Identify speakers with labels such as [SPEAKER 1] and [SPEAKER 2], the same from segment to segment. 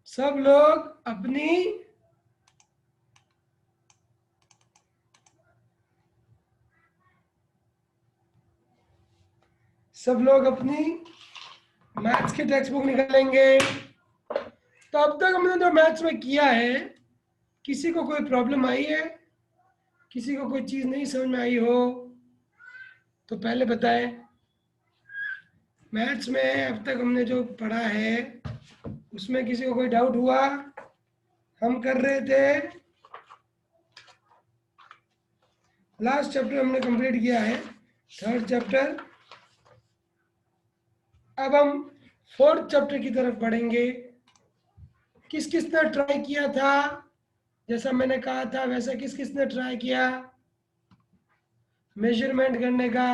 [SPEAKER 1] सब लोग अपनी मैथ्स की टेक्स्ट बुक निकालेंगे। तो अब तक हमने जो मैथ्स में किया है, किसी को कोई प्रॉब्लम आई है, किसी को कोई चीज नहीं समझ में आई हो तो पहले बताएं। मैथ्स में अब तक हमने जो पढ़ा है उसमें किसी को कोई डाउट हुआ? हम कर रहे थे, लास्ट चैप्टर हमने कंप्लीट किया है, 3rd चैप्टर। अब हम 4th चैप्टर की तरफ बढ़ेंगे। किस किस ने ट्राई किया था? जैसा मैंने कहा था वैसा किस किस ने ट्राई किया मेजरमेंट करने का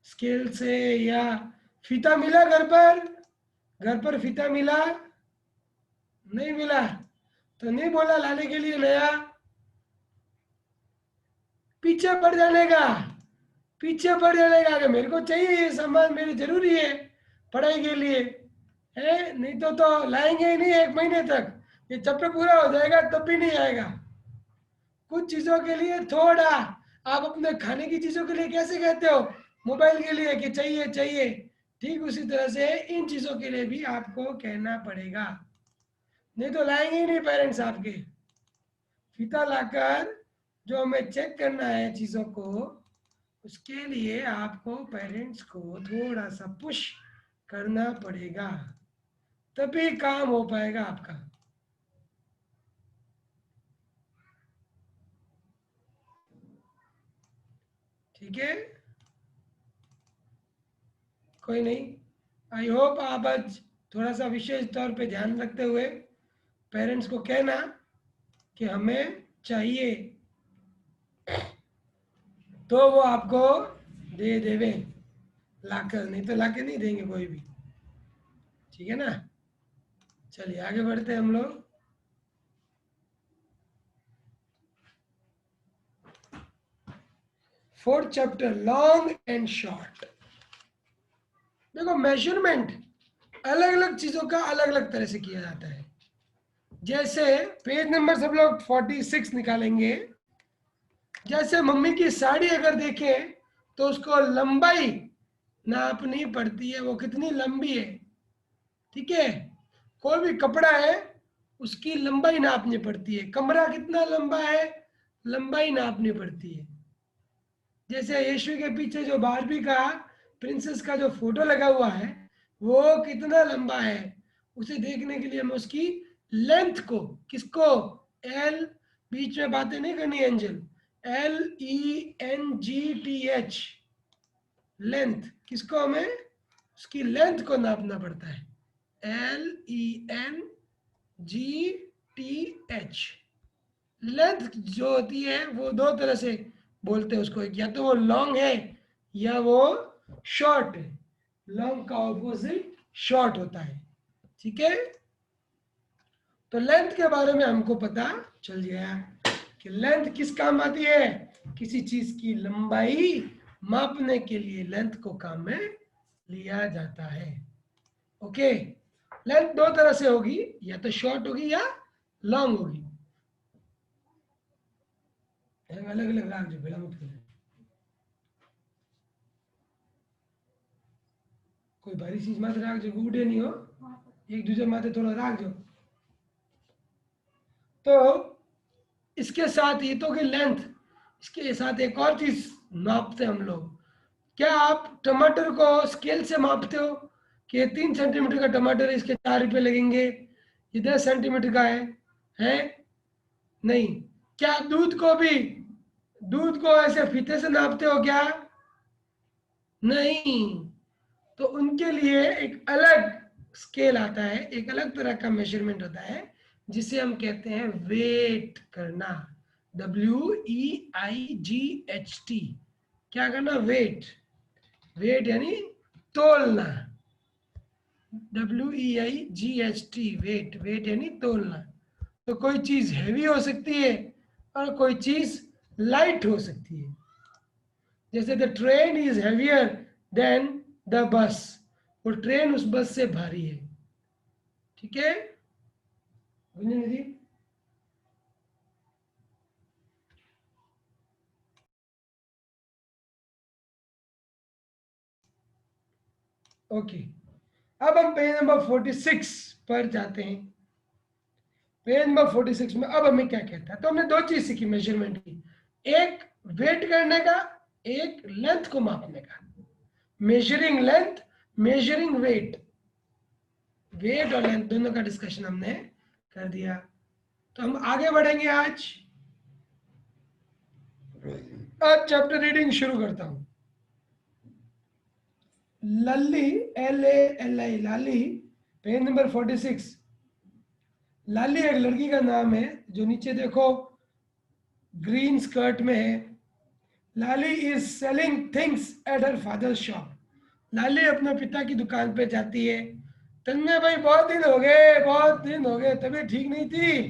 [SPEAKER 1] स्केल से? या फीता मिला घर पर? घर पर फीता मिला? नहीं मिला तो नहीं बोला लाने के लिए नया? पीछे पड़ जाने का, पीछे पड़ जाने का कि मेरे को चाहिए ये सामान, मेरे जरूरी है पढ़ाई के लिए, है नहीं तो लाएंगे ही नहीं 1 महीने तक। ये चैप्टर पूरा हो जाएगा तब भी नहीं आएगा। कुछ चीजों के लिए थोड़ा, आप अपने खाने की चीजों के लिए कैसे कहते हो मोबाइल के लिए कि चाहिए चाहिए, ठीक उसी तरह से इन चीजों के लिए भी आपको कहना पड़ेगा, नहीं तो लाएंगे ही नहीं पेरेंट्स आपके। फीता लाकर जो हमें चेक करना है चीजों को, उसके लिए आपको पेरेंट्स को थोड़ा सा पुश करना पड़ेगा, तभी काम हो पाएगा आपका। ठीक है, कोई नहीं। आई होप आप आज थोड़ा सा विशेष तौर पे ध्यान रखते हुए पेरेंट्स को कहना कि हमें चाहिए, तो वो आपको दे देवे लाकर, नहीं तो लाकर नहीं देंगे कोई भी। ठीक है ना? चलिए आगे बढ़ते हैं हम लोग। Fourth chapter, long and short. देखो मेजरमेंट अलग अलग चीजों का अलग अलग तरह से किया जाता है। जैसे पेज नंबर सब लोग 46 निकालेंगे। जैसे मम्मी की साड़ी अगर देखें तो उसको लंबाई नापनी पड़ती है, वो कितनी लंबी है। ठीक है, कोई भी कपड़ा है उसकी लंबाई नापनी पड़ती है, कमरा कितना लंबा है लंबाई नापनी पड़ती है। जैसे यीशु के पीछे जो बारबी का प्रिंसेस का जो फोटो लगा हुआ है वो कितना लंबा है, उसे देखने के लिए हमें उसकी लेंथ को, किसको, एल, बीच में बातें नहीं करनी एंजल, LENGTH, लेंथ, किसको हमें उसकी लेंथ को नापना पड़ता है, LENGTH। लेंथ जो होती है वो 2 तरह से बोलते हैं उसको, या तो वो लॉन्ग है या वो शॉर्ट है। लॉन्ग का ऑपोजिट शॉर्ट होता है। ठीक है, तो लेंथ के बारे में हमको पता चल गया कि लेंथ किस काम आती है, किसी चीज की लंबाई मापने के लिए लेंथ को काम में लिया जाता है। ओके, लेंथ 2 तरह से होगी, या तो शॉर्ट होगी या लॉन्ग होगी। अलग अलग राग जो भेड़ा मत करें, कोई भारी चीज मत राख जो उड़े नहीं हो, एक दूसरे माथे थोड़ा राख जो। तो इसके साथ ये तो कि लेंथ, इसके साथ एक और चीज नापते हम लोग। क्या आप टमाटर को स्केल से मापते हो कि 3 सेंटीमीटर का टमाटर है, इसके 4 रुपये लगेंगे, ये 10 सेंटीमीटर का है? नहीं। क्या दूध को भी, दूध को ऐसे फीते से नापते हो क्या? नहीं। तो उनके लिए एक अलग स्केल आता है, एक अलग तरह का मेजरमेंट होता है जिसे हम कहते हैं वेट करना, WEIGHT। क्या करना? वेट, वेट यानी तोलना, WEIGHT, वेट, वेट यानी तोलना। तो कोई चीज हैवी हो सकती है और कोई चीज लाइट हो सकती है। जैसे the train is heavier than the bus, वो ट्रेन उस बस से भारी है। ठीक है गुंजन दीदी? ओके, अब हम पेज नंबर 46 पर जाते हैं। पेज नंबर 46 में अब हमें क्या कहता है? तो हमने दो चीज सीखी मेजरमेंट की, एक वेट करने का, एक लेंथ को मापने का। Measuring length, measuring weight, weight और लेंथ दोनों का डिस्कशन हमने कर दिया। तो हम आगे बढ़ेंगे आज चैप्टर रीडिंग शुरू करता हूं। लल्ली, LALI, लाली, पेज नंबर 46। लाली एक लड़की का नाम है जो नीचे देखो ग्रीन स्कर्ट में है। Lali is selling things at her father shop. Lali अपने पिता की दुकान पे जाती है। तन्मय भाई बहुत दिन हो गए, बहुत दिन हो गए, तबीयत ठीक नहीं थी।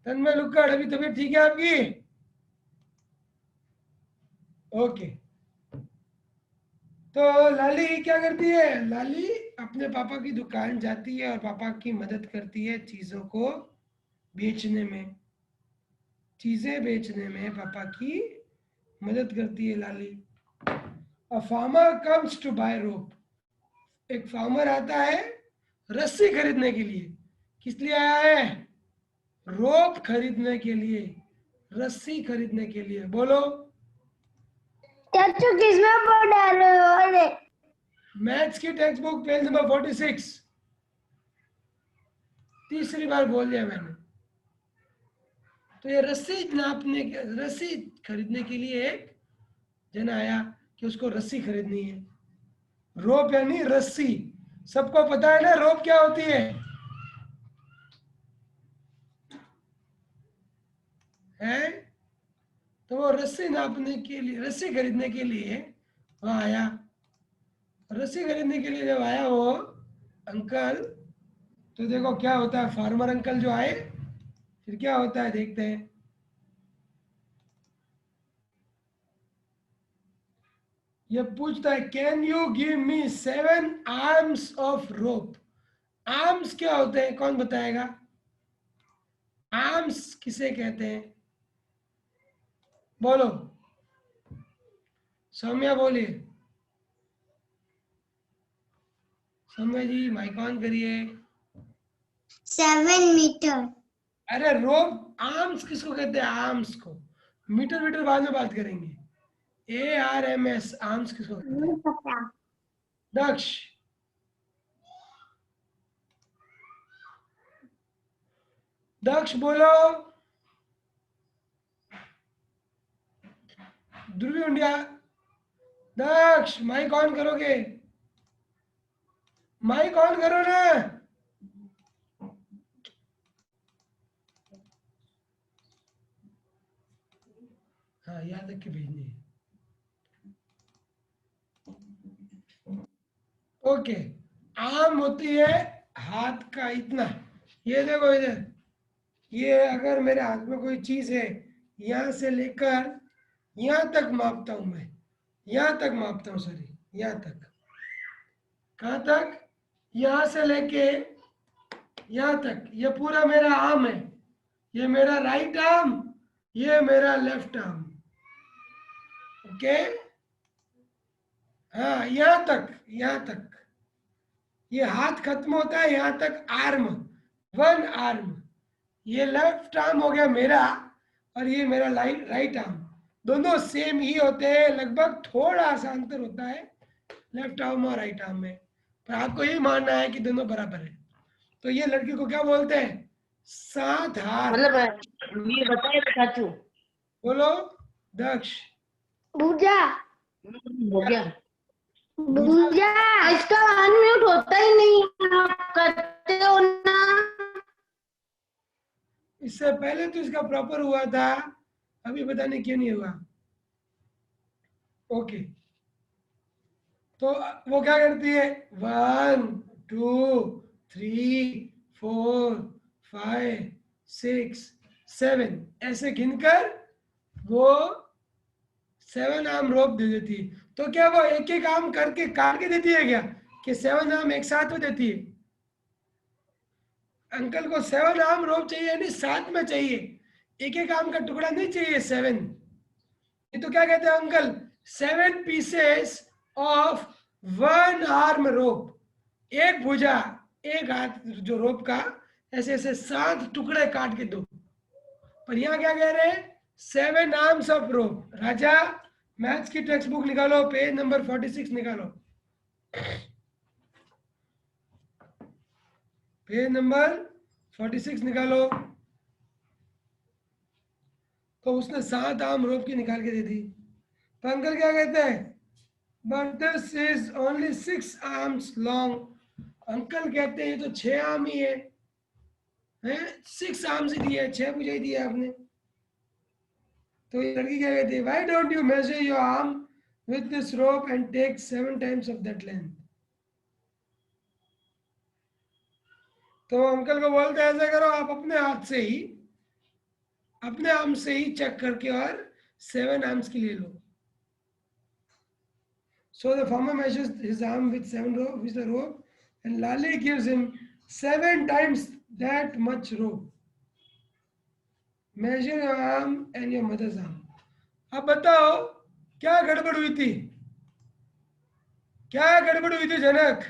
[SPEAKER 1] तन्मय लुक्कड़, अभी तबीयत ठीक है आपकी? ओके। तो लाली क्या करती है? लाली अपने पापा की दुकान जाती है और पापा की मदद करती है चीजों को बेचने में। चीजें बेचने में पापा की मदद करती है Lali. A farmer comes to buy rope. एक फार्मर आता है रस्सी खरीदने के लिए। किस लिए आया है? रोप खरीदने के लिए, रस्सी खरीदने के लिए। बोलो।
[SPEAKER 2] चाचू किसमें पढ़ा रहे हो? अरे
[SPEAKER 1] मैथ्स की टेक्स्ट बुक पेज नंबर 46। तीसरी बार बोल दिया मैंने। तो ये रस्सी नापने, रस्सी खरीदने के लिए एक जन आया कि उसको रस्सी खरीदनी है। रोप यानी रस्सी। सबको पता है ना रोप क्या होती है? तो वो रस्सी नापने के लिए, रस्सी खरीदने के लिए वहां आया। रस्सी खरीदने के लिए जब आया वो अंकल, तो देखो क्या होता है, फार्मर अंकल जो आए फिर क्या होता है देखते हैं। ये पूछता है can you give me 7 arms of rope. Arms क्या होते हैं, कौन बताएगा? आर्म्स किसे कहते हैं? बोलो, सौम्या बोलिए। सौम्या जी माइक ऑन करिए।
[SPEAKER 2] 7 मीटर।
[SPEAKER 1] अरे रोप आर्म्स किसको कहते हैं? आर्म्स को। मीटर मीटर बाद में बात करेंगे। ARMS आर्म्स किसको कहते हैं?
[SPEAKER 2] नहीं पता।
[SPEAKER 1] दक्ष, दक्ष बोलो। ध्रुवी इंडिया, दक्ष माइक ऑन करोगे? माइक ऑन करो ना। हाँ याद रख के भेजनी है। ओके, आर्म होती है हाथ का इतना। ये देखो इधर, ये अगर मेरे हाथ में कोई चीज है, यहां से लेकर यहां तक मापता हूं मैं। यहां तक मापता हूं, सॉरी, यहां तक। कहां तक? यहां से लेके यहां तक, ये पूरा मेरा आर्म है। ये मेरा राइट आर्म, ये मेरा लेफ्ट आर्म। ओके, हाँ यहां तक, यहां तक। ये हाथ खत्म होता है यहां तक, आर्म, 1 आर्म। ये लेफ्ट आर्म हो गया मेरा, और ये मेरा राइट आर्म। दोनों सेम ही होते हैं, लगभग थोड़ा सा अंतर होता है लेफ्ट आर्म और राइट आर्म में, पर आपको ये मानना है कि दोनों बराबर है। तो ये लड़की को क्या बोलते हैं? 7 हाथ।
[SPEAKER 3] मतलब ये बताए चाचू।
[SPEAKER 1] बोलो दक्ष।
[SPEAKER 2] भूजा।
[SPEAKER 3] हो गया।
[SPEAKER 2] भूजा इसका अनम्यूट होता ही नहीं, आप करते हो ना।
[SPEAKER 1] इससे पहले तो इसका प्रॉपर हुआ था, अभी पता नहीं क्यों नहीं हुआ। ओके, तो वो क्या करती है? 1 2 3 4 5 6 7 ऐसे गिनकर वो 7 आर्म रोप दे देती है। तो क्या वो एक एक आर्म करके काट के देती है क्या, कि 7 आर्म एक साथ में देती है? अंकल को 7 आर्म रोप चाहिए, यानी 7 में चाहिए, एक एक आर्म का टुकड़ा नहीं चाहिए 7। ये तो क्या कहते हैं अंकल, 7 पीसेस ऑफ 1 आर्म रोप, एक भुजा एक हाथ जो रोप का, ऐसे ऐसे 7 टुकड़े काट के दो। पर यहाँ क्या कह रहे हैं, 7 arms of rope. Raja maths की टेक्स्ट बुक निकालो, पेज नंबर 46 निकालो, पेज नंबर 46 निकालो। तो उसने 7 आर्म रोप की निकाल के दे दी। तो अंकल क्या कहते हैं, but this is only 6 arms long. Uncle कहते हैं ये तो 6 आर्म ही है, 6 आर्म्स ही दिए, 6 मुझे ही दिया आपने। तो ये लड़की क्या कहती है, why don't you measure your arm with this rope and take 7 times of that length. तो अंकल को बोलते हैं ऐसा करो, आप अपने हाथ से ही, अपने आर्म से ही चेक करके और 7 आर्म्स की ले लो। So the farmer measures his arm with 7 rope with the rope, and Lali gives him 7 times that much rope. Measure your arm and your mother's arm. अब बताओ क्या गड़बड़ हुई थी, क्या गड़बड़ हुई थी जनक,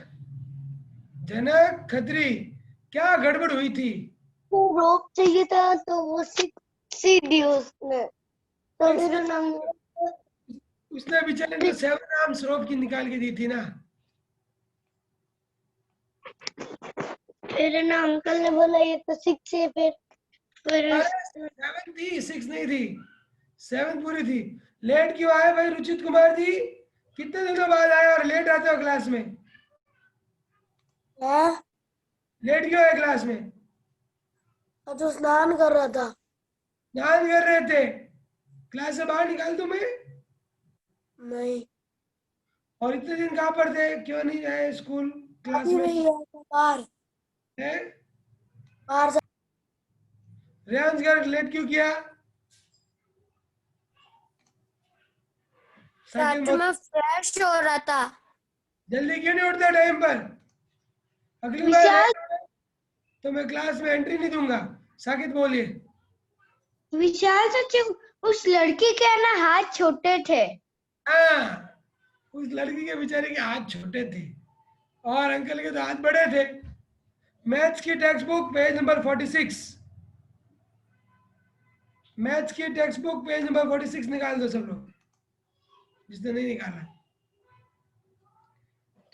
[SPEAKER 1] जनक खत्री, क्या गड़बड़ हुई थी।
[SPEAKER 2] तो रोप चाहिए था तो वो 6 ही दी उसने, तो फिर
[SPEAKER 1] उसने बेचारे ने 7 आर्म्स रोप की निकाल के दी थी ना।
[SPEAKER 2] फिर ना अंकल ने बोला ये तो 6 है, फिर
[SPEAKER 1] 7 थी, 6 नहीं थी, 7 पूरी थी। लेट क्यों आए भाई रुचित कुमार जी, कितने दिनों बाद आए और लेट आते हो क्लास में, लेट क्यों आए क्लास में।
[SPEAKER 2] तो स्नान कर रहा था।
[SPEAKER 1] स्नान कर रहे थे, क्लास से बाहर निकाल दूं मैं।
[SPEAKER 2] नहीं,
[SPEAKER 1] और इतने दिन कहाँ पर थे, क्यों नहीं आए स्कूल क्लास
[SPEAKER 2] अभी
[SPEAKER 1] में
[SPEAKER 2] नहीं आया, बाहर
[SPEAKER 1] है।
[SPEAKER 2] बाहर से
[SPEAKER 1] रेयांश घर लेट क्यों किया, साकिब
[SPEAKER 2] में फ्रेश हो रहा था।
[SPEAKER 1] जल्दी क्यों नहीं उठते टाइम पर, अगली बार
[SPEAKER 2] विशाल,
[SPEAKER 1] लेट हो तो मैं क्लास में एंट्री नहीं दूंगा। साकिब बोलिए।
[SPEAKER 2] विशाल सच उस लड़की के ना हाथ छोटे थे।
[SPEAKER 1] हाँ, उस लड़की के बेचारे के हाथ छोटे थे और अंकल के तो हाथ बड़े थे। मैथ्स की text book page number 46, maths की टेक्स्ट बुक पेज नंबर 46 निकाल दो सब लोग, जिसने नहीं निकाला।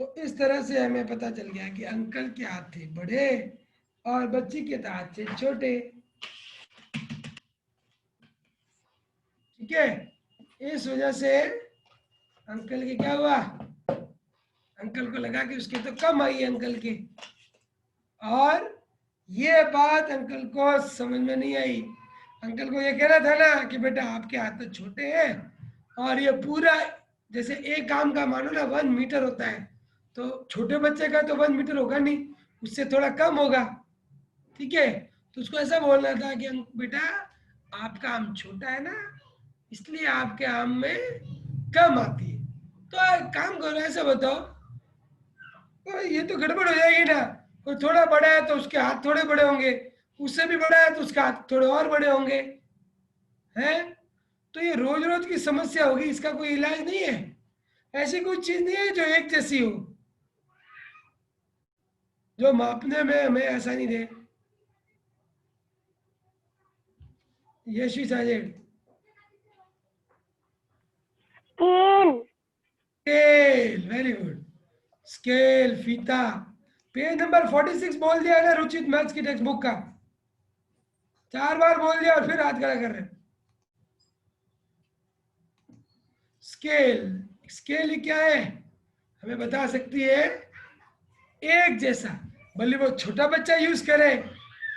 [SPEAKER 1] तो इस तरह से हमें पता चल गया कि अंकल के हाथ थे बड़े और बच्ची के हाथ थे छोटे। ठीक है, इस वजह से अंकल के क्या हुआ, अंकल को लगा कि उसके तो कम आई अंकल के, और ये बात अंकल को समझ में नहीं आई। अंकल को ये कहना था ना कि बेटा आपके हाथ तो छोटे हैं और ये पूरा जैसे एक काम का मानो ना 1 मीटर होता है, तो छोटे बच्चे का तो 1 मीटर होगा नहीं, उससे थोड़ा कम होगा। ठीक है, तो उसको ऐसा बोलना था कि बेटा आपका आम छोटा है ना, इसलिए आपके आम में कम आती है। तो एक काम करो, ऐसा बताओ, तो ये तो गड़बड़ हो जाएगी ना, कोई थोड़ा बड़ा है तो उसके हाथ थोड़े बड़े होंगे, उससे भी बड़ा है तो उसके हाथ थोड़े और बड़े होंगे, हैं। तो ये रोज रोज की समस्या होगी, इसका कोई इलाज नहीं है। ऐसी कोई चीज नहीं है जो एक जैसी हो, जो मापने में हमें आसानी दे। यशवी साजेड, स्केल, वेरी गुड, स्केल फीता। पेज नंबर 46 बोल दिया ना रुचित मैथ्स की टेक्स्ट बुक का, 4 बार बोल दिया और फिर हाथ खड़ा कर रहे हैं। स्केल, स्केल क्या है हमें बता सकती है, एक जैसा, भले वो छोटा बच्चा यूज करे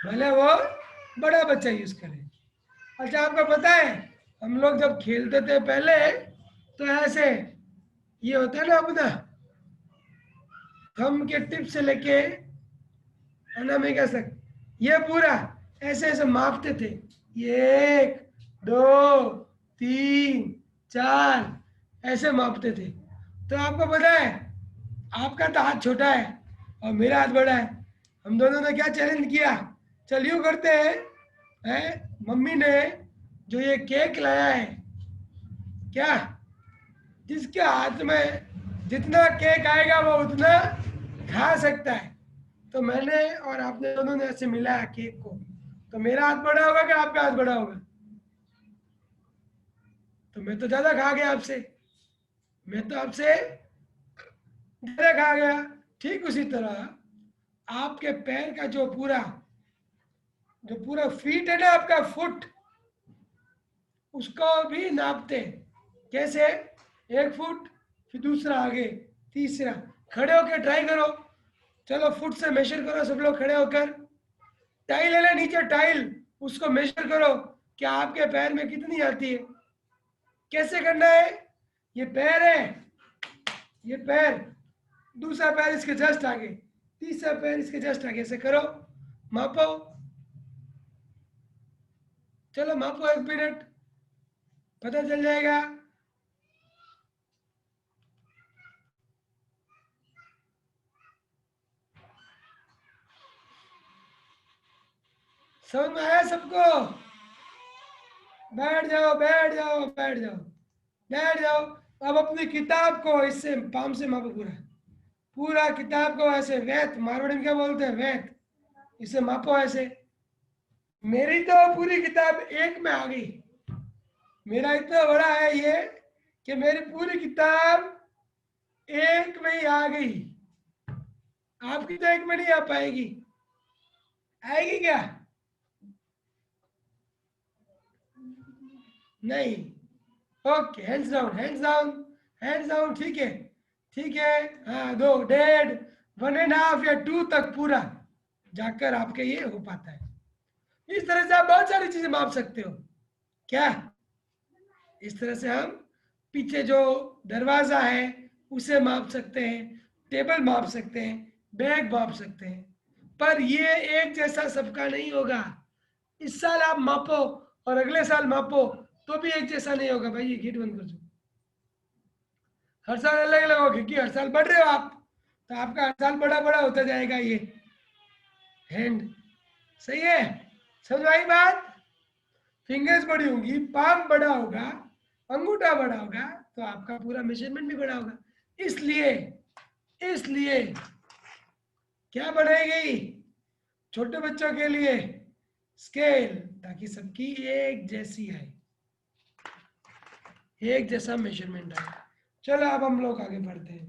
[SPEAKER 1] भले वो बड़ा बच्चा यूज करे। अच्छा आपको पता है हम लोग जब खेलते थे पहले तो ऐसे ये होता है ना अपना थंब के टिप से लेके अनामिका कैसे ये पूरा ऐसे ऐसे मापते थे, ये 1 2 3 4 ऐसे मापते थे। तो आपको पता है आपका तो हाथ छोटा है और मेरा हाथ बड़ा है, हम दोनों ने क्या चैलेंज किया, चल यूं करते हैं, मम्मी ने जो ये केक लाया है, क्या जिसके हाथ में जितना केक आएगा वो उतना खा सकता है। तो मैंने और आपने दोनों ने ऐसे मिलाया केक को, तो मेरा हाथ बड़ा होगा कि आपका हाथ बड़ा होगा? तो मैं तो ज्यादा खा गया आपसे, मैं तो आपसे ज्यादा खा गया। ठीक उसी तरह आपके पैर का जो पूरा फीट है ना, आपका फुट, उसको भी नापते हैं। कैसे? 1 फुट, फिर दूसरा आगे, तीसरा। खड़े होकर ट्राई करो, चलो फुट से मेजर करो सब लोग खड़े होकर। टाइल है ना नीचे, टाइल, उसको मेजर करो कि आपके पैर में कितनी आती है। कैसे करना है? ये पैर है, ये पैर, दूसरा पैर इसके जस्ट आगे, तीसरा पैर इसके जस्ट आगे, ऐसे करो, मापो। चलो मापो, 1 मिनट, पता चल जाएगा। समझ में आया सबको? बैठ जाओ बैठ जाओ बैठ जाओ बैठ जाओ। अब अपनी किताब को इससे पाम से मापो, पूरा पूरा किताब को ऐसे, वैत मारवाड़ी में क्या बोलते हैं, वैत, इसे मापो ऐसे। मेरी तो पूरी किताब 1 में आ गई। मेरा इतना बड़ा है ये कि मेरी पूरी किताब 1 में ही आ गई। आपकी तो 1 में नहीं आ पाएगी, आएगी क्या? नहीं। Okay, hands down hands down hands down. ठीक है ठीक है, हाँ 2, 1.5, 1.5 या 2 तक पूरा जाकर आपके ये हो पाता है। इस तरह से आप बहुत सारी चीजें माप सकते हो। क्या? इस तरह से हम पीछे जो दरवाजा है उसे माप सकते हैं, टेबल माप सकते हैं, बैग माप सकते हैं। पर ये एक जैसा सबका नहीं होगा। इस साल आप मापो और अगले साल मापो तो भी एक जैसा नहीं होगा। भाई ये गेट बंद कर दो। हर साल अलग अलग होगा क्योंकि हर साल बढ़ रहे हो आप, तो आपका हर साल बड़ा बड़ा होता जाएगा ये हैंड। सही है? समझ आई बात? फिंगर्स बड़ी होंगी, पाम बड़ा होगा, अंगूठा बड़ा होगा, तो आपका पूरा मेजरमेंट भी बड़ा होगा। इसलिए इसलिए क्या बनाई गई छोटे बच्चों के लिए? स्केल, ताकि सबकी एक जैसी आए, एक जैसा मेजरमेंट आए। चलो अब हम लोग आगे बढ़ते हैं।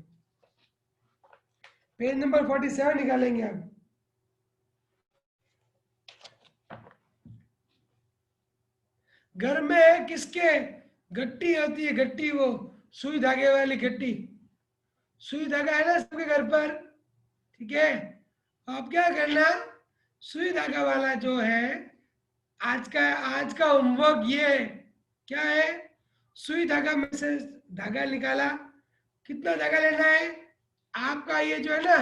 [SPEAKER 1] पेज नंबर 47 निकालेंगे अब। घर में किसके गट्टी होती है? गट्टी, वो सुई धागे वाली गट्टी, सुई धागा है ना सबके घर पर, ठीक है? आप क्या करना, सुई धागा वाला जो है, आज का होमवर्क ये क्या है, सुई धागा में से धागा निकाला, कितना धागा लेना है आपका, ये जो है ना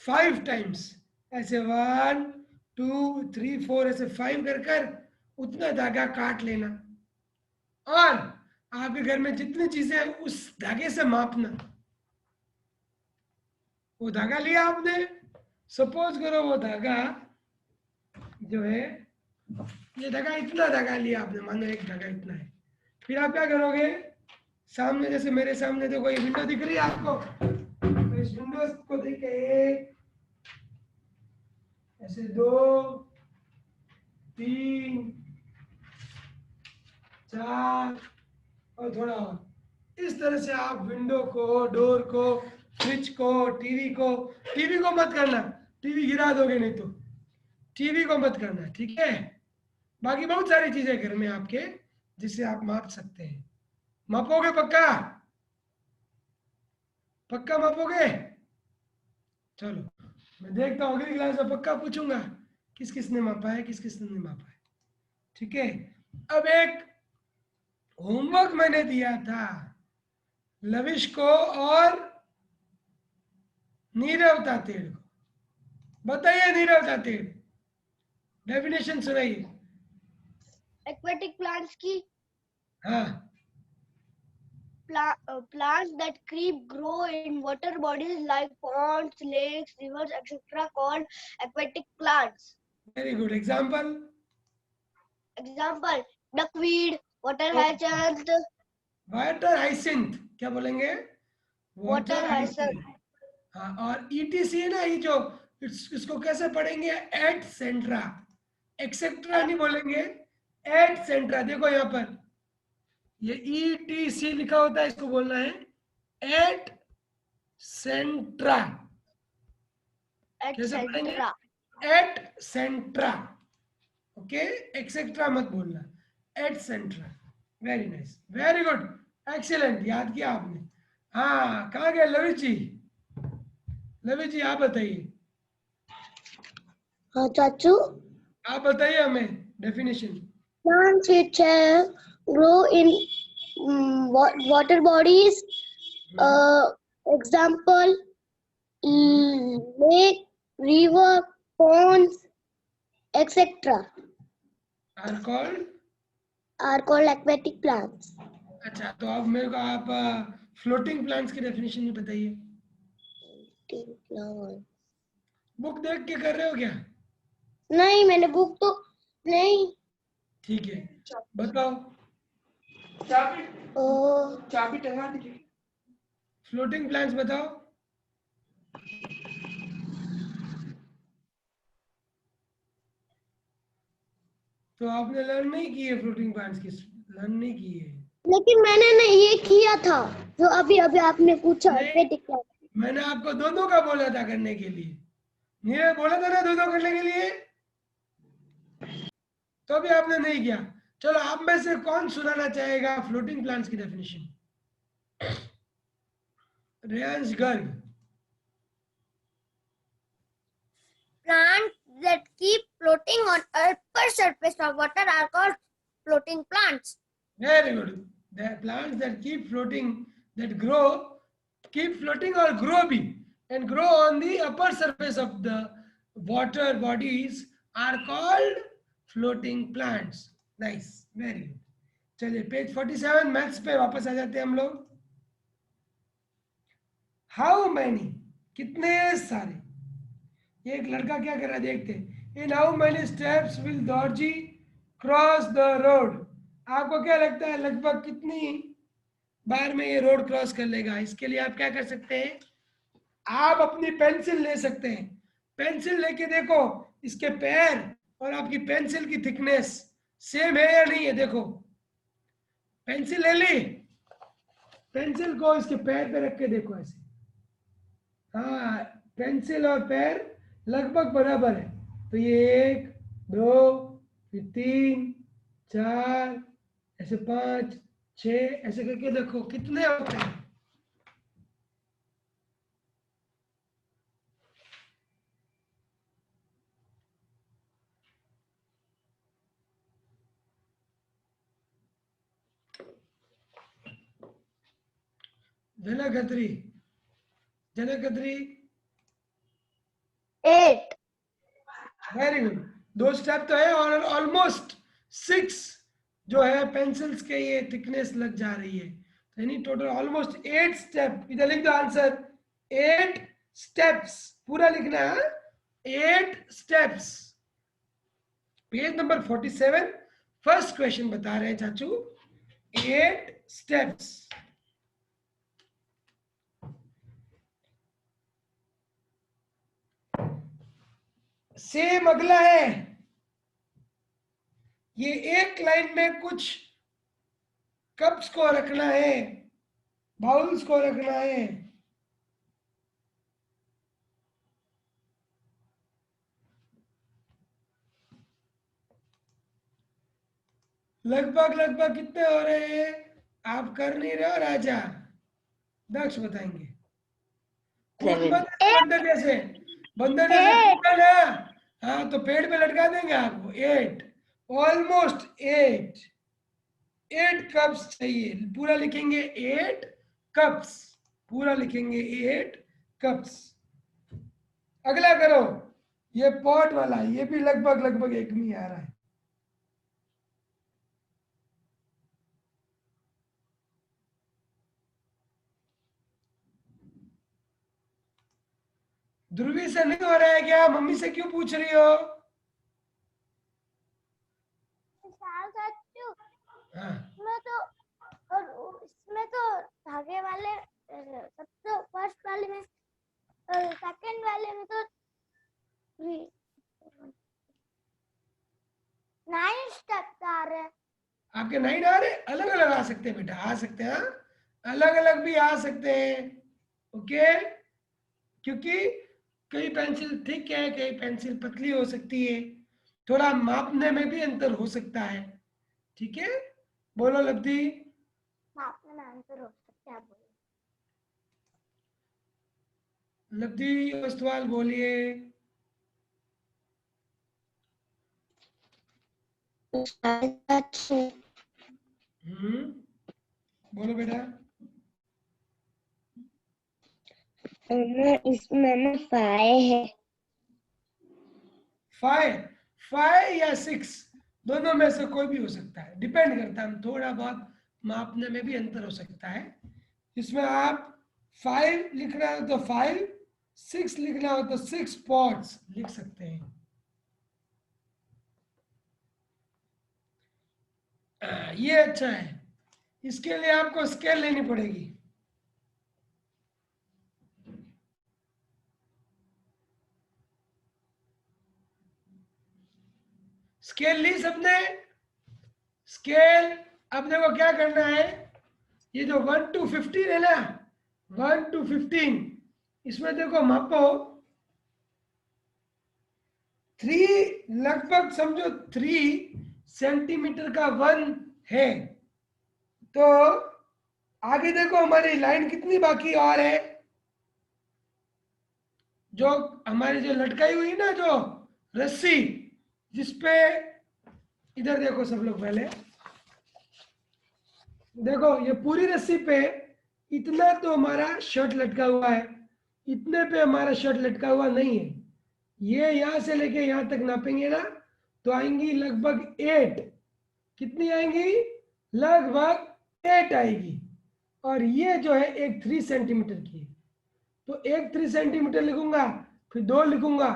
[SPEAKER 1] 5 टाइम्स, ऐसे 1 2 3 4 ऐसे 5 कर कर उतना धागा काट लेना, और आपके घर में जितनी चीजें हैं उस धागे से मापना। वो धागा लिया आपने, सपोज करो वो धागा जो है, ये धागा, इतना धागा लिया आपने, मानो एक धागा इतना है। फिर आप क्या करोगे, सामने जैसे मेरे सामने देखो ये विंडो दिख रही है आपको, तो इस विंडो को देख के 1 ऐसे 2 3 4 और थोड़ा और, इस तरह से आप विंडो को, डोर को, स्विच को, टीवी को मत करना, टीवी गिरा दोगे नहीं तो, टीवी को मत करना, ठीक है? बाकी बहुत सारी चीजें घर में आपके जिसे आप माप सकते हैं। मापोगे पक्का? पक्का मापोगे? चलो मैं देखता हूँ अगली क्लास में पक्का पूछूंगा किस किस ने मापा है, किस किस ने नहीं मापा है, ठीक है? अब एक होमवर्क मैंने दिया था लविश को और नीरव तातेड़ को, बताइए नीरव तातेड़, डेफिनेशन सुनाइए।
[SPEAKER 2] एक्वेटिक प्लांट्स की।
[SPEAKER 1] हाँ,
[SPEAKER 2] plants that keep grow in water bodies like ponds, lakes, rivers, etc. called aquatic plants.
[SPEAKER 1] Very good. Example.
[SPEAKER 2] Example: duckweed, water hyacinth,
[SPEAKER 1] water hyacinth, क्या बोलेंगे?
[SPEAKER 2] water
[SPEAKER 1] water
[SPEAKER 2] hyacinth.
[SPEAKER 1] हाइसिंथ। हाँ, और etc है ना, ये जो इसको कैसे पढ़ेंगे? एट सेंट्रा, एक्सेट्रा नहीं बोलेंगे, एट सेंट्रा। देखो यहाँ पर ये ईटीसी लिखा होता है, इसको बोलना है एट सेंट्रा।
[SPEAKER 2] At
[SPEAKER 1] कैसे पढ़ेंगे?
[SPEAKER 2] centra.
[SPEAKER 1] Et cetera. Okay, et cetera मत बोलना, et cetera. Very nice, very good, excellent, याद किया आपने। हाँ, कहाँ गए लविश जी? लविश जी आप बताइए,
[SPEAKER 2] हाँ चाचू.
[SPEAKER 1] आप बताइए हमें definition.
[SPEAKER 2] Plants which grow in water bodies. Example: lake, river, ponds, etc.
[SPEAKER 1] Are called.
[SPEAKER 2] are called aquatic plants.
[SPEAKER 1] अच्छा, तो अब मेरे को आप फ्लोटिंग प्लांट्स की डेफिनेशन भी बताइए। बुक देख के कर रहे हो क्या?
[SPEAKER 2] नहीं, मैंने बुक तो नहीं.
[SPEAKER 1] ठीक है, बताओ।
[SPEAKER 3] चाबी टंगा दीजिए।
[SPEAKER 1] फ्लोटिंग प्लांट्स बताओ। तो आपने लर्न नहीं की है फ्लोटिंग प्लांट्स की? लर्न नहीं की है?
[SPEAKER 2] लेकिन मैंने ना ये किया था जो अभी अभी आपने पूछा.
[SPEAKER 1] नहीं।
[SPEAKER 2] aquatic plants.
[SPEAKER 1] मैंने आपको दोनों का बोला था करने के लिए, नहीं बोला था ना दोनों करने के लिए, तो भी आपने नहीं किया। चलो, आप में से कौन सुनाना चाहेगा फ्लोटिंग प्लांट्स की definition? Reyansh Garg.
[SPEAKER 2] Plants that keep floating on upper surface of water are called floating plants.
[SPEAKER 1] Very good. The plants that keep floating, that grow, keep floating or grow big and grow on the upper surface of the water bodies are called floating plants. Nice, very good. चलिए page 47 maths पे वापस आ जाते हैं हम लोग। How many, कितने सारे। एक लड़का क्या कर रहा है देखते हैं। In how many steps will दौड़जी क्रॉस द रोड। आपको क्या लगता है लगभग कितनी बार में ये रोड क्रॉस कर लेगा? इसके लिए आप क्या कर सकते हैं, आप अपनी पेंसिल ले सकते हैं। पेंसिल लेके देखो इसके पैर और आपकी पेंसिल की थिकनेस सेम है या नहीं है। देखो, पेंसिल ले ली, पेंसिल को इसके पैर पे रख के देखो ऐसे। हाँ, पेंसिल और पैर लगभग बराबर है। तो ये 1 2 फिर 3 4 ऐसे 5 6 ऐसे करके देखो कितने होते हैं। जनकत्री, जनकत्री
[SPEAKER 2] 8.
[SPEAKER 1] Very good. 2 स्टेप तो है और ऑलमोस्ट 6 जो है पेंसिल्स के ये थिकनेस लग जा रही है। तो यानी टोटल ऑलमोस्ट 8 स्टेप। इधर लिख दो आंसर, 8 स्टेप्स पूरा लिखना है, 8 steps. Page number 47 first question बता रहे हैं चाचू, 8 स्टेप्स। सेम अगला है, ये एक लाइन में कुछ कप्स को रखना है, बाउल्स को रखना है। लगभग लगभग कितने हो रहे हैं? आप कर नहीं रहे हो राजा, दक्ष बताएंगे। बंदर जैसे, बंदर जैसे कूदा ना, हाँ तो पेड़ पे लटका देंगे आपको। 8, ऑलमोस्ट 8, 8 कप्स चाहिए। पूरा लिखेंगे 8 कप्स, पूरा लिखेंगे 8 कप्स। अगला करो, ये पॉट वाला, ये भी लगभग लगभग एक में आ रहा है। ध्रुवी से नहीं हो रहा है क्या? मम्मी से क्यों पूछ रही हो? हाँ,
[SPEAKER 2] इसमें तो और इसमें तो धागे वाले सबसे फर्स्ट वाले में सेकंड वाले में तो 9 स्टेप्स आ रहे हैं।
[SPEAKER 1] आपके 9 आ रहे? अलग अलग आ सकते हैं बेटा, आ सकते हैं, हाँ? अलग अलग भी आ सकते हैं। ओके, क्योंकि कई पेंसिल थिक है, कई पेंसिल पतली हो सकती है, थोड़ा मापने में भी अंतर हो सकता है। ठीक है, बोलो लब्धि।
[SPEAKER 2] मापने में आंसर हो सकता है, बोलिए।
[SPEAKER 1] लब्धि ओस्तवाल बोलिए। बोलो बेटा।
[SPEAKER 2] इसमें 5 है।
[SPEAKER 1] 5, 5 या 6, दोनों में से कोई भी हो सकता है, डिपेंड करता है, थोड़ा बहुत मापने में भी अंतर हो सकता है। इसमें आप 5 लिखना हो तो 5, 6 लिखना हो तो 6 स्पॉट्स लिख सकते हैं। ये अच्छा है, इसके लिए आपको स्केल लेनी पड़ेगी। स्केल ली सबने? स्केल, अब देखो क्या करना है, ये जो 1 to 15 है ना, 1 to 15, इसमें देखो मापो 3, लगभग समझो 3 सेंटीमीटर का 1 है। तो आगे देखो हमारी लाइन कितनी बाकी और है, जो हमारी जो लटकाई हुई ना जो रस्सी, जिसपे, इधर देखो सब लोग पहले देखो, ये पूरी रस्सी पे इतना तो हमारा शर्ट लटका हुआ है, इतने पे हमारा शर्ट लटका हुआ नहीं है। ये यहां से लेके यहां तक नापेंगे ना, तो आएंगी लगभग 8। कितनी आएंगी? लगभग 8 आएगी। और ये जो है एक 3 सेंटीमीटर की है, तो एक 3 सेंटीमीटर लिखूंगा, फिर 2 लिखूंगा,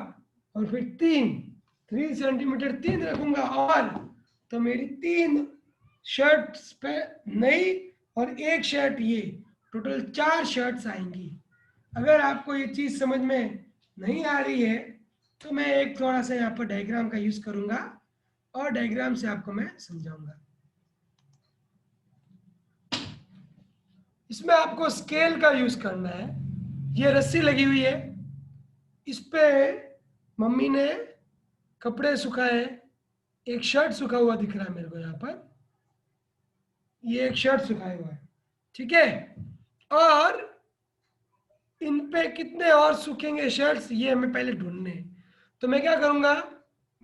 [SPEAKER 1] और फिर 3, 3 सेंटीमीटर 3 रखूंगा, और तो मेरी 3 शर्ट्स पे नई और एक शर्ट, ये टोटल 4 शर्ट्स आएंगी। अगर आपको ये चीज समझ में नहीं आ रही है तो मैं एक थोड़ा सा यहाँ पर डायग्राम का यूज करूंगा, और डायग्राम से आपको मैं समझाऊंगा। इसमें आपको स्केल का यूज करना है। ये रस्सी लगी हुई है, इस पे मम्मी ने कपड़े सुखाए, एक शर्ट सूखा हुआ दिख रहा है मेरे को यहाँ पर, ये एक शर्ट सुखाया हुआ है, ठीक है। और इन पे कितने और सूखेंगे शर्ट्स, ये हमें पहले ढूंढने हैं। तो मैं क्या करूंगा,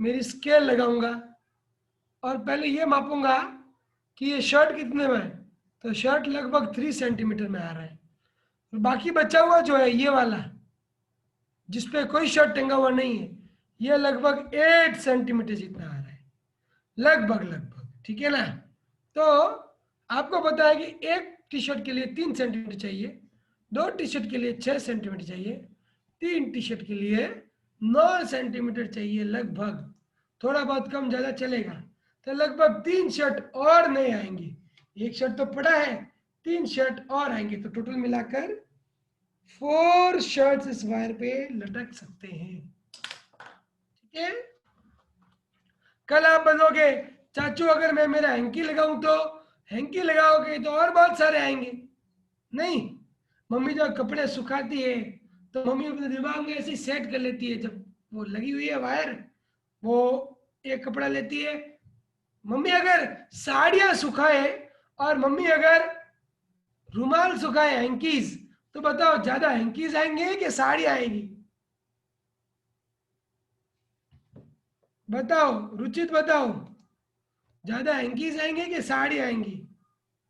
[SPEAKER 1] मेरी स्केल लगाऊंगा और पहले ये मापूंगा कि ये शर्ट कितने में है। तो शर्ट लगभग 3 सेंटीमीटर में आ रहा है। और बाकी बचा हुआ जो है ये वाला, जिसपे कोई शर्ट टंगा हुआ नहीं है, ये लगभग 8 सेंटीमीटर जितना आ रहा है, लगभग लगभग, ठीक है ना। तो आपको पता है कि एक टी शर्ट के लिए 3 सेंटीमीटर चाहिए, 2 टी शर्ट के लिए 6 सेंटीमीटर चाहिए, 3 टी शर्ट के लिए 9 सेंटीमीटर चाहिए लगभग, थोड़ा बहुत कम ज़्यादा चलेगा। तो लगभग 3 शर्ट और नहीं आएंगी, एक शर्ट तो पड़ा है, 3 शर्ट और आएंगे, तो टोटल मिलाकर 4 शर्ट्स इस वायर पे लटक सकते हैं, ठीक है। कल आप बोलोगे चाचू अगर मैं मेरा हैंकी लगाऊं तो, हैंकी लगाओगे तो और बहुत सारे आएंगे। नहीं, मम्मी जब कपड़े सुखाती है तो मम्मी अपने दिमाग में ऐसे सेट कर लेती है, जब वो लगी हुई है वायर, वो एक कपड़ा लेती है। मम्मी अगर साड़ियां सुखाए और मम्मी अगर रुमाल सुखाए, हैंकीज, तो बताओ ज्यादा हैंकीज आएंगे कि साड़ी आएगी? बताओ रुचित, बताओ ज्यादा हैंकीज आएंगे कि साड़ी आएंगी?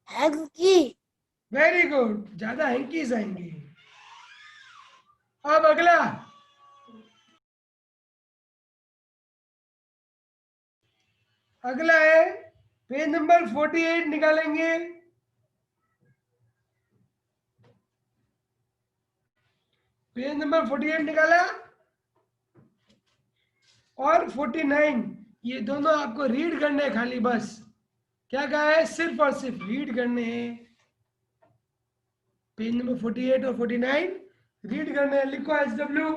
[SPEAKER 2] हैंकी।
[SPEAKER 1] वेरी गुड, ज्यादा हैंकीज आएंगे। अब अगला, अगला है पेज नंबर 48 निकालेंगे। पेज नंबर 48 निकाला और 49, ये दोनों आपको रीड करने हैं खाली, बस क्या कहा है, सिर्फ और सिर्फ रीड करने हैं। पेज नंबर 48 और 49 रीड करने हैं। लिखो SW।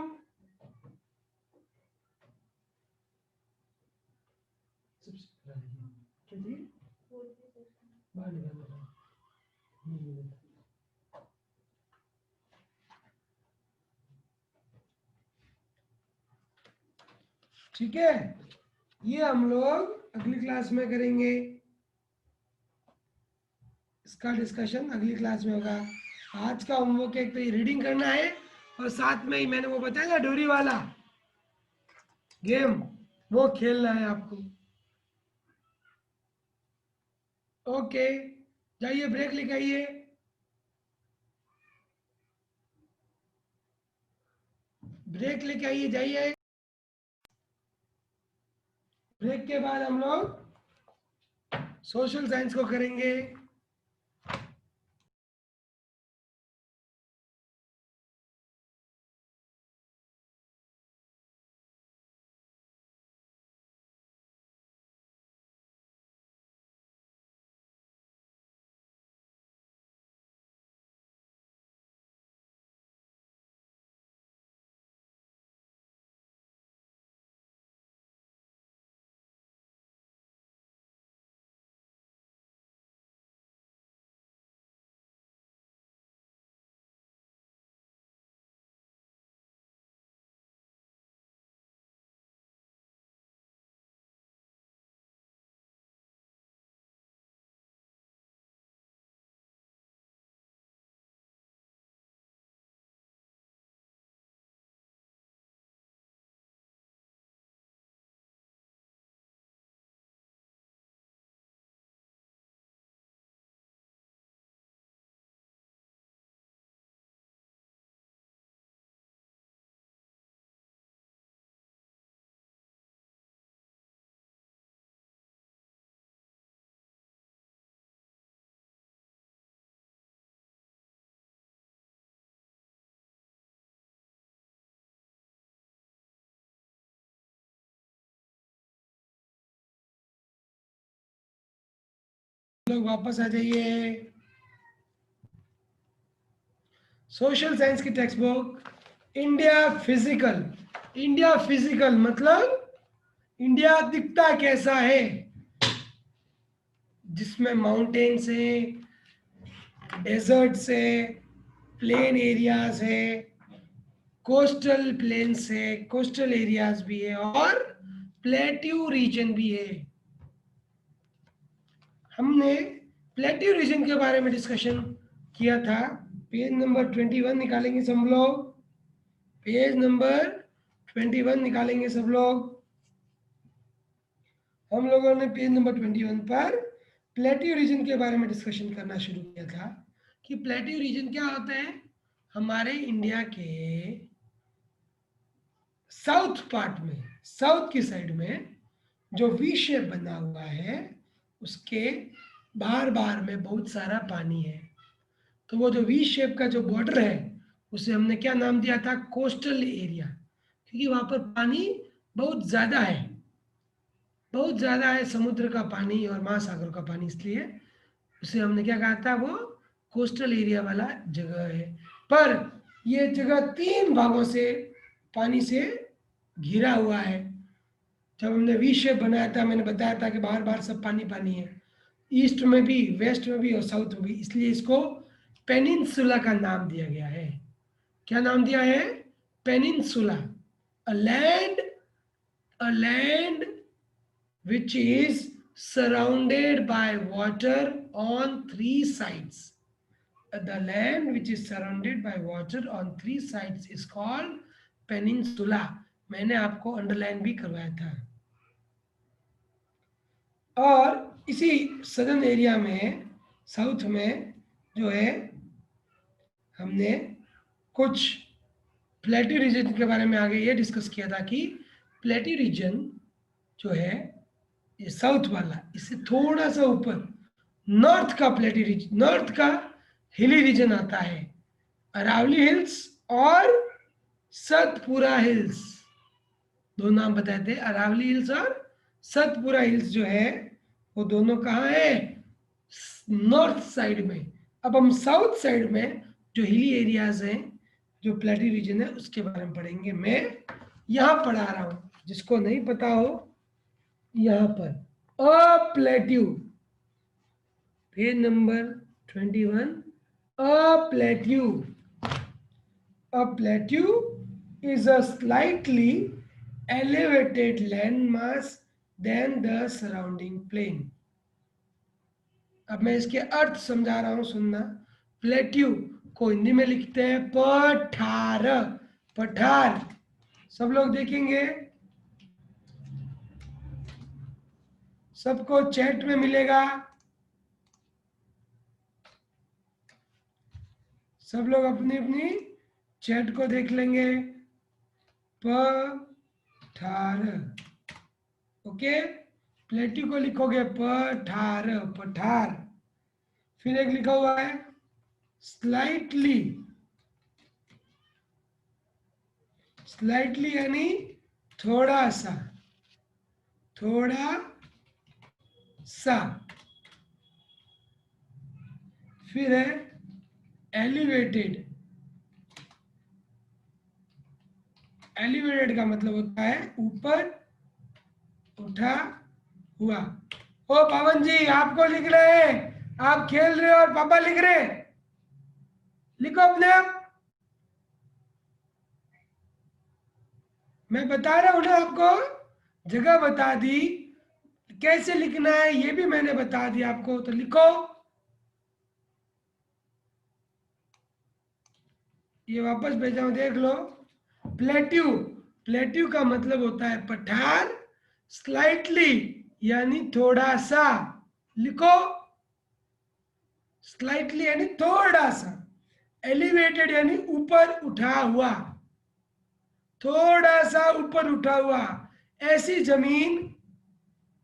[SPEAKER 1] ठीक है, ये हम लोग अगली क्लास में करेंगे, इसका डिस्कशन अगली क्लास में होगा। आज का होमवर्क एक तो ये रीडिंग करना है और साथ में ही मैंने वो बताया ना डोरी वाला गेम, वो खेलना है आपको। ओके, जाइए ब्रेक लेके आइए। ब्रेक लेके आइए, जाइए। ब्रेक के बाद हम लोग सोशल साइंस को करेंगे। लोग वापस आ जाइए। सोशल साइंस की text book, India physical. India physical मतलब इंडिया दिखता कैसा है, जिसमें माउंटेन्स है, डेजर्ट्स है, प्लेन एरियाज है, कोस्टल प्लेन्स है, कोस्टल एरियाज भी है और प्लेट्यू रीजन भी है। हमने प्लेट्यू रीजन के बारे में डिस्कशन किया था। पेज नंबर 21 निकालेंगे सब लोग, पेज नंबर 21 निकालेंगे सब लोग। हम लोगों ने पेज नंबर 21 पर प्लेट्यू रीजन के बारे में डिस्कशन करना शुरू किया था कि प्लेट्यू रीजन क्या होता है। हमारे इंडिया के साउथ पार्ट में, साउथ की साइड में जो वी शेप बना हुआ है, उसके बाहर बाहर में बहुत सारा पानी है। तो वो जो वी शेप का जो बॉर्डर है, उसे हमने क्या नाम दिया था, कोस्टल एरिया, क्योंकि वहां पर पानी बहुत ज़्यादा है, बहुत ज़्यादा है, समुद्र का पानी और महासागर का पानी, इसलिए उसे हमने क्या कहा था, वो कोस्टल एरिया वाला जगह है। पर ये जगह 3 भागों से पानी से घिरा हुआ है। जब हमने वी शेप बनाया था, मैंने बताया था कि बाहर बाहर सब पानी पानी है, ईस्ट में भी, वेस्ट में भी और साउथ में भी, इसलिए इसको पेनिनसुला का नाम दिया गया है। क्या नाम दिया है, peninsula, a land which is surrounded by water on 3 sides. The land which is surrounded by water on 3 sides is called peninsula. मैंने आपको अंडरलाइन भी करवाया था। और इसी सदर्न एरिया में, साउथ में जो है, हमने कुछ प्लेट्यू रीजन के बारे में आगे ये डिस्कस किया था कि प्लेट्यू रीजन जो है, ये साउथ वाला, इससे थोड़ा सा ऊपर नॉर्थ का प्लेट्यू रीजन, नॉर्थ का हिली रीजन आता है, अरावली हिल्स और सतपुरा हिल्स, दो नाम बताए थे, अरावली हिल्स और सतपुरा हिल्स जो है वो दोनों कहाँ है, नॉर्थ साइड में। अब हम साउथ साइड में जो हिली एरियाज हैं, जो प्लेट्यू रीजन है, उसके बारे में पढ़ेंगे। मैं यहाँ पढ़ा रहा हूँ, जिसको नहीं पता हो यहाँ पर a plateau, page number 21, a plateau. A plateau is a slightly elevated landmass than the surrounding plain. अब मैं इसके अर्थ समझा रहा हूं, सुनना। प्लेट्यू को हिंदी में लिखते हैं पठार, पठार। सब लोग देखेंगे, सबको चैट में मिलेगा, सब लोग अपनी अपनी चैट को देख लेंगे। पठार, ओके। प्लेट्यू को लिखोगे पठार, पठार। फिर एक लिखा हुआ है स्लाइटली, स्लाइटली यानी थोड़ा सा, थोड़ा सा। फिर है एलिवेटेड, एलिवेटेड का मतलब होता है ऊपर उठा हुआ। ओ पवन जी, आपको लिख रहे हैं, आप खेल रहे हो और पापा लिख रहे हैं, लिखो अपने आप। मैं बता रहा हूं ना आपको, जगह बता दी, कैसे लिखना है ये भी मैंने बता दिया आपको, तो लिखो। ये वापस भेजा हूं, देख लो। प्लेट्यू, प्लेट्यू का मतलब होता है पठार, स्लाइटली यानी थोड़ा सा, लिखो। स्लाइटली यानी थोड़ा सा, एलिवेटेड यानी ऊपर उठा हुआ, थोड़ा सा ऊपर उठा हुआ। ऐसी जमीन,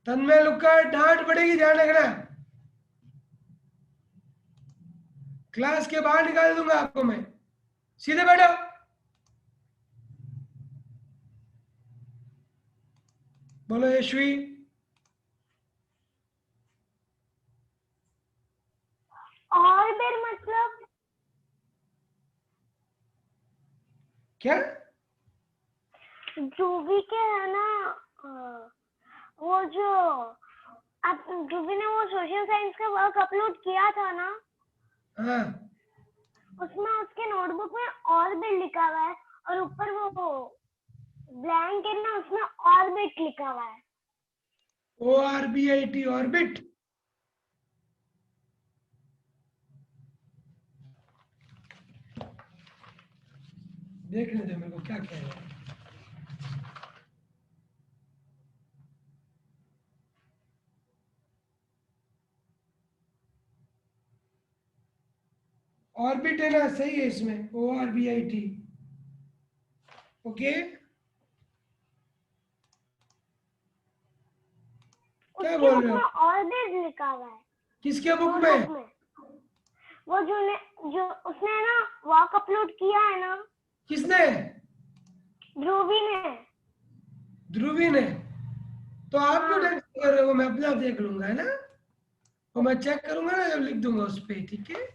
[SPEAKER 1] तन्मय लुक्कड़ डांट पड़ेगी, ध्यान रखना, क्लास के बाहर निकाल दूंगा आपको मैं। सीधे बैठो। बोलो यशवी।
[SPEAKER 2] ऑर्बिट मतलब
[SPEAKER 1] क्या?
[SPEAKER 2] ध्रुवी के है ना, वो जो आप ध्रुवी ने वो सोशल साइंस का वर्क अपलोड किया था ना,
[SPEAKER 1] हाँ,
[SPEAKER 2] उसमें उसके नोटबुक में ऑर्बिट लिखा हुआ है और ऊपर वो ब्लैंक है ना, उसमें ऑर्बिट लिखा हुआ है।
[SPEAKER 1] ORBIT, orbit. देखने दो मेरे को क्या कह रहे हैं। ऑर्बिट है ना, सही है इसमें, ORBIT, ओके। क्या बोल रहे हो?
[SPEAKER 2] ऑर्बिट लिखा हुआ है
[SPEAKER 1] किसके बुक
[SPEAKER 2] नोटबुक
[SPEAKER 1] में?
[SPEAKER 2] में। वो जो उसने ना वर्क अपलोड किया है ना,
[SPEAKER 1] किसने?
[SPEAKER 2] ध्रुवी ने।
[SPEAKER 1] ध्रुवी ने? तो आप क्यों
[SPEAKER 2] हाँ।
[SPEAKER 1] टेंशन कर रहे हो, मैं अपने आप देख लूंगा, है ना। वो मैं चेक करूंगा ना, जब लिख दूंगा उस पे, ठीक है।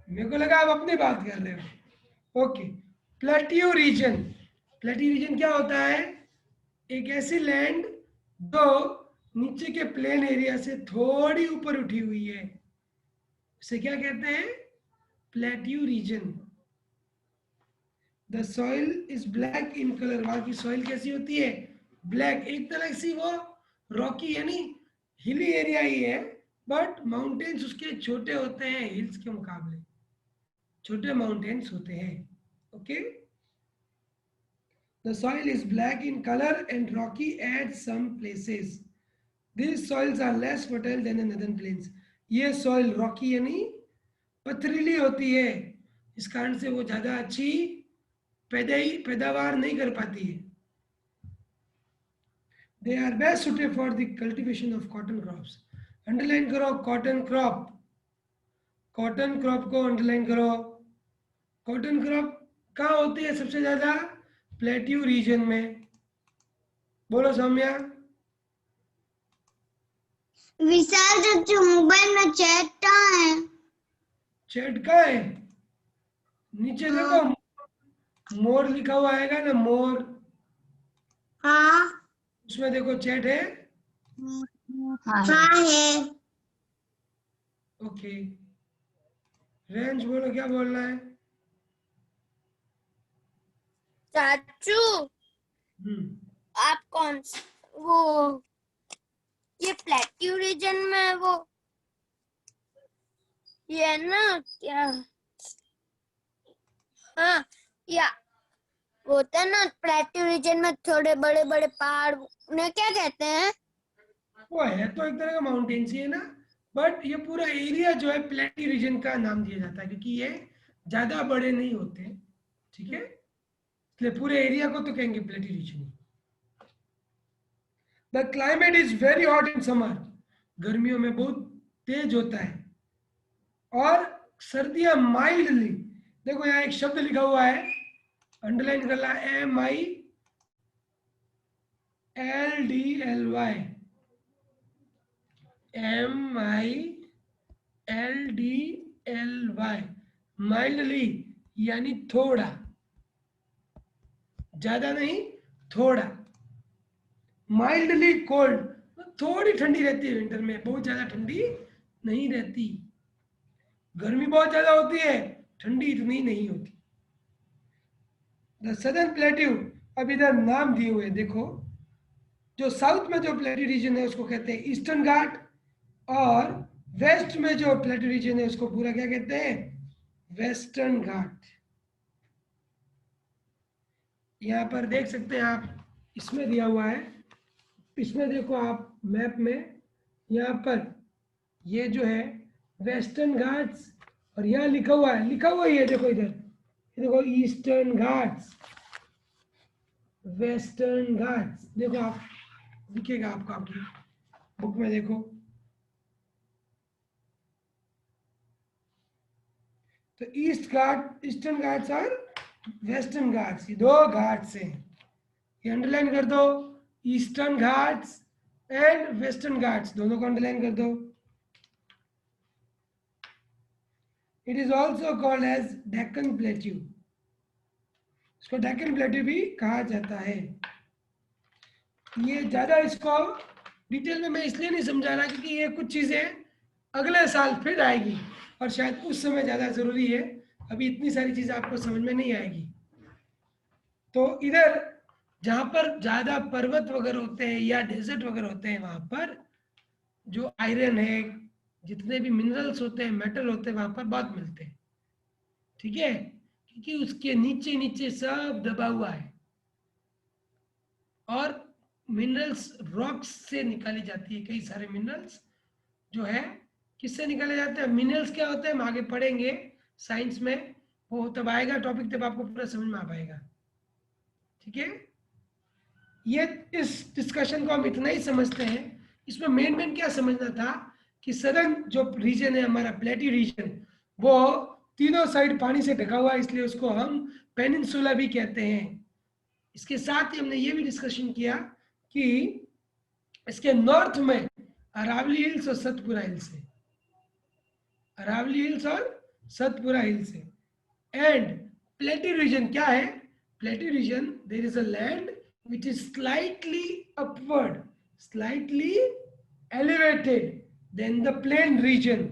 [SPEAKER 1] मेरे को लगा आप अपनी बात कर रहे हो। Okay, plateau region, plateau region क्या होता है? एक ऐसी लैंड जो नीचे के प्लेन एरिया से थोड़ी ऊपर उठी हुई है, उसे क्या कहते हैं? Plateau region. The soil is black in colour, वहां की सॉइल कैसी होती है? ब्लैक। एक तरह से वो रॉकी यानी हिली एरिया ही है, बट माउंटेन्स उसके छोटे होते हैं, हिल्स के मुकाबले छोटे माउंटेन्स होते हैं, okay. The soil is black in color and rocky at some places. These soils are less fertile than the northern plains. ये soil rocky यानी पथरीली होती है, इस कारण से वो ज़्यादा अच्छी पैदावार नहीं कर पाती है। They are best suited for the cultivation of cotton crops. Underline करो cotton crop, cotton crop को underline करो। कॉटन क्रॉप कहाँ होती है सबसे ज्यादा? प्लेट्यू रीजन में। बोलो सौम्या।
[SPEAKER 2] विशाल जो मोबाइल में चैट कहाँ है?
[SPEAKER 1] चैट कहाँ है? नीचे देखो, मोर लिखा हुआ आएगा ना, मोर।
[SPEAKER 2] हाँ
[SPEAKER 1] उसमें देखो चैट है।
[SPEAKER 2] हाँ है।
[SPEAKER 1] ओके, रेंज बोलो, क्या बोलना है?
[SPEAKER 2] चाचू आप कौन वो ये प्लेट्यू रीजन में वो ये ना क्या हाँ या वो होता है ना प्लेट्यू रीजन में थोड़े बड़े बड़े पहाड़ उन्हें क्या कहते हैं?
[SPEAKER 1] वो है तो एक तरह का माउंटेन्स ही है ना, बट ये पूरा एरिया जो है प्लेटी रीजन का नाम दिया जाता है क्योंकि ये ज्यादा बड़े नहीं होते, ठीक है, इसलिए पूरे एरिया को तो कहेंगे plateau region. The climate is very hot in summer, गर्मियों में बहुत तेज होता है, और सर्दियां माइल्डली। देखो यहाँ एक शब्द लिखा हुआ है, अंडरलाइन कर ला, MILDLY, MILDLY, माइल्डली यानी थोड़ा, ज्यादा नहीं, थोड़ा। माइल्डली कोल्ड, थोड़ी ठंडी रहती है विंटर में, बहुत ज्यादा ठंडी नहीं रहती। गर्मी बहुत ज्यादा होती है, ठंडी इतनी नहीं होती। द सदर्न प्लेट्यू, अब इधर नाम दिए हुए देखो, जो साउथ में जो प्लेट्यू रीजन है उसको कहते हैं ईस्टर्न घाट, और वेस्ट में जो प्लेट्यू रीजन है उसको पूरा क्या कहते हैं? वेस्टर्न घाट। यहाँ पर देख सकते हैं आप, इसमें दिया हुआ है, इसमें देखो आप मैप में, यहाँ पर ये जो है वेस्टर्न घाट्स, और यहाँ लिखा हुआ ही है, देखो इधर, ये देखो ईस्टर्न घाट्स, वेस्टर्न घाट्स, देखो आप, दिखेगा आपको आपकी बुक में, देखो। तो ईस्टर्न घाट्स और वेस्टर्न घाट्स, ये दो घाट्स हैं, ये अंडरलाइन कर दो, eastern Ghats and western Ghats दोनों को अंडरलाइन कर दो। It is also called as Deccan plateau, इसको डेक्कन प्लेट्यू भी कहा जाता है। ये ज्यादा इसको डिटेल में मैं इसलिए नहीं समझा रहा क्योंकि ये कुछ चीजें अगले साल फिर आएगी, और शायद उस समय ज्यादा जरूरी है, अभी इतनी सारी चीजें आपको समझ में नहीं आएगी। तो इधर जहां पर ज्यादा पर्वत वगैरह होते हैं या डेजर्ट वगैरह होते हैं, वहां पर जो आयरन है, जितने भी मिनरल्स होते हैं, मेटल होते हैं, वहां पर बहुत मिलते हैं, ठीक है, क्योंकि उसके नीचे नीचे सब दबा हुआ है, और मिनरल्स रॉक्स से निकाली जाती है, कई सारे मिनरल्स जो है किससे निकाले जाते हैं? मिनरल्स क्या होते हैं हम आगे पढ़ेंगे साइंस में, वो तब आएगा टॉपिक, तब आपको पूरा समझ में आ पाएगा, ठीक है। ये इस डिस्कशन को हम इतना ही समझते हैं, इसमें मेन क्या समझना था कि सदर्न जो रीजन है हमारा प्लेटी रीजन, वो तीनों साइड पानी से ढका हुआ है, इसलिए उसको हम पेनिनसुला भी कहते हैं। इसके साथ ही हमने ये भी डिस्कशन किया कि इसके नॉर्थ में अरावली हिल्स और सतपुरा हिल्स है, अरावली हिल्स और सतपुरा हिल्स है। एंड प्लेटी रीजन क्या है? Plateau region, there is a land which is slightly upward, slightly elevated than the plain region.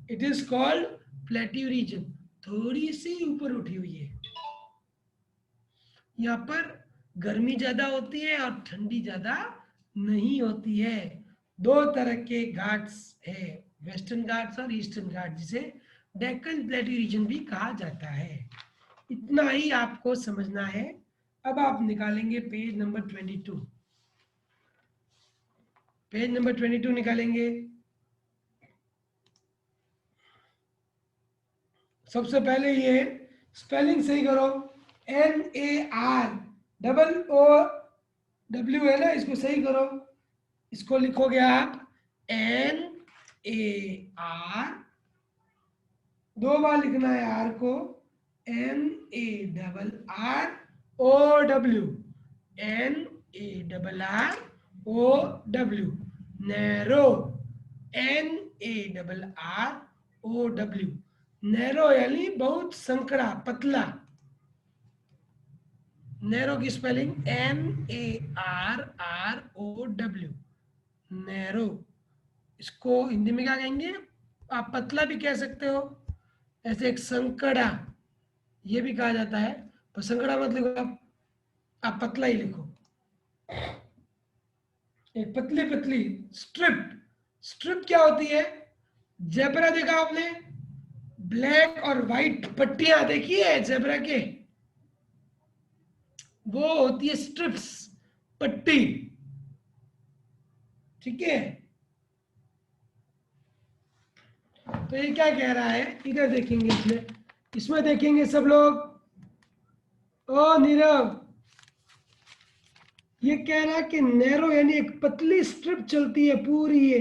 [SPEAKER 1] It is called plateau region. थोड़ी सी ऊपर उठी हुई है, यहाँ पर गर्मी ज्यादा होती है और ठंडी ज्यादा नहीं होती है। दो तरह के घाट्स है, वेस्टर्न घाट्स और ईस्टर्न घाट, जिसे डेक्कन प्लेटू रीजन भी कहा जाता है। इतना ही आपको समझना है। अब आप निकालेंगे पेज नंबर 22, पेज नंबर 22 निकालेंगे। सबसे पहले ये स्पेलिंग सही करो, NAROOW है ना, इसको सही करो। इसको लिखोगे आप NAR, दो बार लिखना है आर को, NARROW, NARROW, narrow, NARROW, narrow यानी बहुत संकड़ा, पतला। नैरो की स्पेलिंग NARROW, नैरो। इसको हिंदी में क्या कहेंगे? आप पतला भी कह सकते हो, ऐसे एक संकड़ा ये भी कहा जाता है। पर संकड़ा मत लिखो आप पतला ही लिखो। एक पतली पतली स्ट्रिप। स्ट्रिप क्या होती है? जेब्रा देखा आपने? ब्लैक और व्हाइट पट्टियां देखी है जेब्रा के? वो होती है स्ट्रिप्स, पट्टी। ठीक है, तो ये क्या कह रहा है? इधर देखेंगे, इसमें देखेंगे सब लोग। ओ नीरव, ये कह रहा है कि नैरो यानी एक पतली स्ट्रिप चलती है पूरी।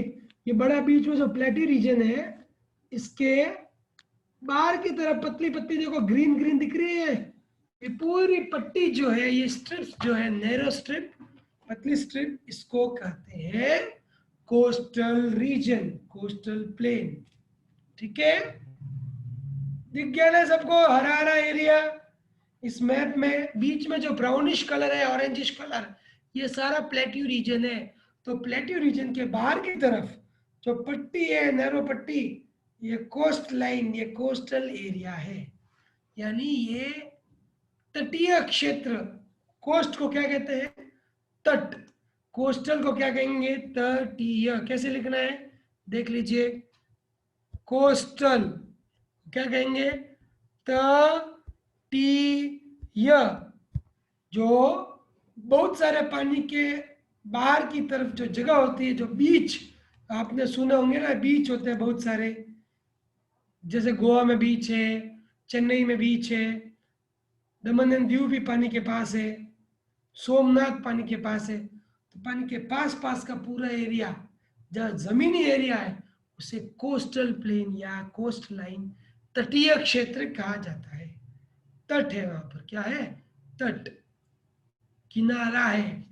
[SPEAKER 1] ये बड़ा बीच में जो प्लेटी रीजन है, इसके बाहर की तरफ पतली पत्ती देखो, ग्रीन ग्रीन दिख रही है। ये पूरी पट्टी जो है, ये स्ट्रिप्स जो है, नैरो स्ट्रिप, पतली स्ट्रिप, इसको कहते हैं कोस्टल रीजन, कोस्टल प्लेन। ठीक है, दिख गया ना सबको? हरा हरा एरिया इस मैप में, बीच में जो ब्राउनिश कलर है, ऑरेंजिश कलर, ये सारा प्लेट्यू रीजन है। तो प्लेट्यू रीजन के बाहर की तरफ जो पट्टी है, नैरो पट्टी, ये कोस्ट लाइन, ये कोस्टल एरिया है, यानी ये तटीय क्षेत्र। कोस्ट को क्या कहते हैं? तट। कोस्टल को क्या कहेंगे? तटीय। कैसे लिखना है देख लीजिए। कोस्टल क्या कहेंगे? तटीय, जो बहुत सारे पानी के बाहर की तरफ जो जगह होती है, जो बीच, आपने सुने होंगे ना, बीच होते हैं बहुत सारे। जैसे गोवा में बीच है, चेन्नई में बीच है, दमन एंड दीव भी पानी के पास है, सोमनाथ पानी के पास है। तो पानी के पास पास का पूरा एरिया, जहाँ जमीनी एरिया है, उसे कोस्टल प्लेन या कोस्ट लाइन, तटीय क्षेत्र कहा जाता है। तट है, वहां पर क्या है? तट, किनारा है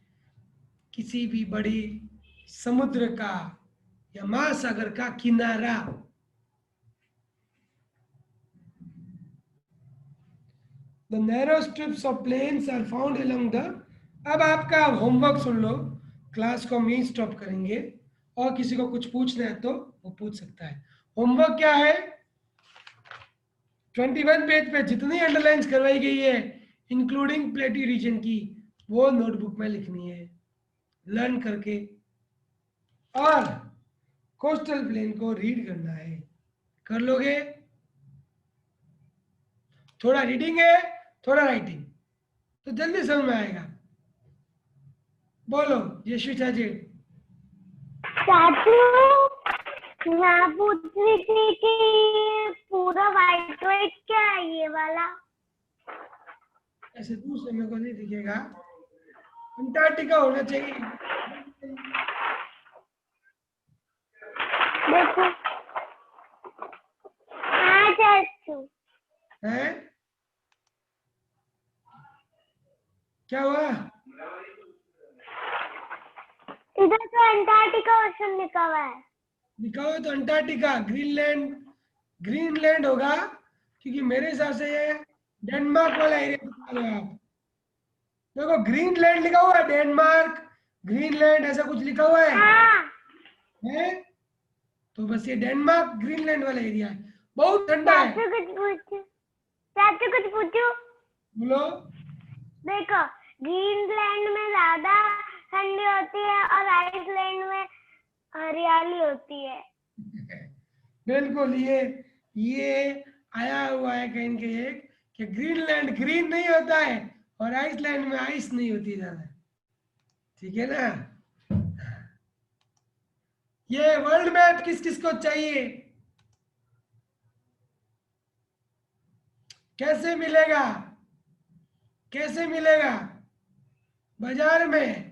[SPEAKER 1] किसी भी बड़ी समुद्र का या महासागर का किनारा। The narrow strips of plains are found along the। अब आपका होमवर्क सुन लो, क्लास को हम यहीं स्टॉप करेंगे, और किसी को कुछ पूछना है तो वो पूछ सकता है। होमवर्क क्या है? 21 पेज पे जितनी अंडरलाइंस करवाई गई है, इंक्लूडिंग प्लेटी रीजन की, वो नोटबुक में लिखनी है लर्न करके, और कोस्टल प्लेन को रीड करना है। कर लोगे? थोड़ा रीडिंग है, थोड़ा राइटिंग, तो जल्दी समझ में आएगा। बोलो यशवी चाची।
[SPEAKER 2] चाचू, मैं पूछ रही थी कि पूरा वाइट वाइट क्या है ये वाला?
[SPEAKER 1] ऐसे दूर से मेरे को नहीं दिखेगा, अंटार्कटिका होना चाहिए।
[SPEAKER 2] देखो, हाँ चाचू।
[SPEAKER 1] है क्या हुआ?
[SPEAKER 2] इधर तो अंटार्कटिका ओशन लिखा हुआ है।
[SPEAKER 1] लिखा हुआ तो अंटार्कटिका, ग्रीनलैंड, ग्रीनलैंड होगा, क्योंकि मेरे हिसाब से ये डेनमार्क वाला एरिया बता रहे हो आप। देखो ग्रीनलैंड लिखा हुआ है, डेनमार्क, ग्रीनलैंड ऐसा कुछ लिखा हुआ
[SPEAKER 2] हाँ।
[SPEAKER 1] है? तो बस ये डेनमार्क ग्रीनलैंड वाला एरिया है, बहुत ठंडा है।
[SPEAKER 2] चाचू कुछ पूछो, चाचू कुछ पूछो।
[SPEAKER 1] बोलो।
[SPEAKER 2] देखो, ग्रीनलैंड में ज्यादा ठंडी होती है और आइसलैंड में हरियाली होती है।
[SPEAKER 1] बिल्कुल, ये आया हुआ है कहीं के एक, कि ग्रीनलैंड ग्रीन नहीं होता है और आइसलैंड में आइस नहीं होती ज्यादा। ठीक है ना? ये वर्ल्ड मैप किस किस को चाहिए? कैसे मिलेगा? कैसे मिलेगा? बाजार में।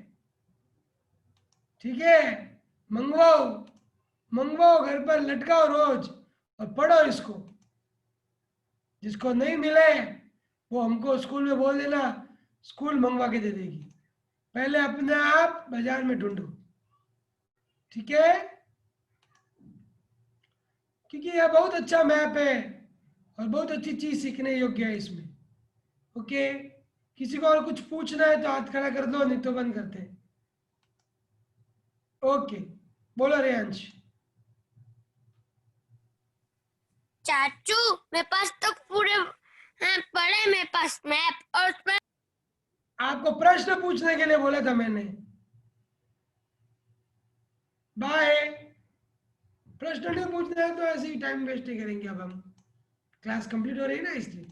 [SPEAKER 1] ठीक है, मंगवाओ, मंगवाओ, घर पर लटकाओ रोज और पढ़ो इसको। जिसको नहीं मिले वो हमको स्कूल में बोल देना, स्कूल मंगवा के दे देगी। पहले अपने आप बाजार में ढूंढो, ठीक है? क्योंकि यह बहुत अच्छा मैप है और बहुत अच्छी चीज सीखने योग्य है इसमें। ओके, किसी को और कुछ पूछना है तो हाथ खड़ा कर दो, नहीं तो बंद करते हैं। ओके, बोलो रेयांश।
[SPEAKER 2] चाचू मेरे पास तो पूरे पड़े मेरे पास मैप और उसमें
[SPEAKER 1] आपको प्रश्न पूछने के लिए बोला था मैंने। बाय। प्रश्न नहीं पूछना है तो ऐसे ही टाइम वेस्ट ही करेंगे। अब हम क्लास कंप्लीट हो रही है ना, इसलिए।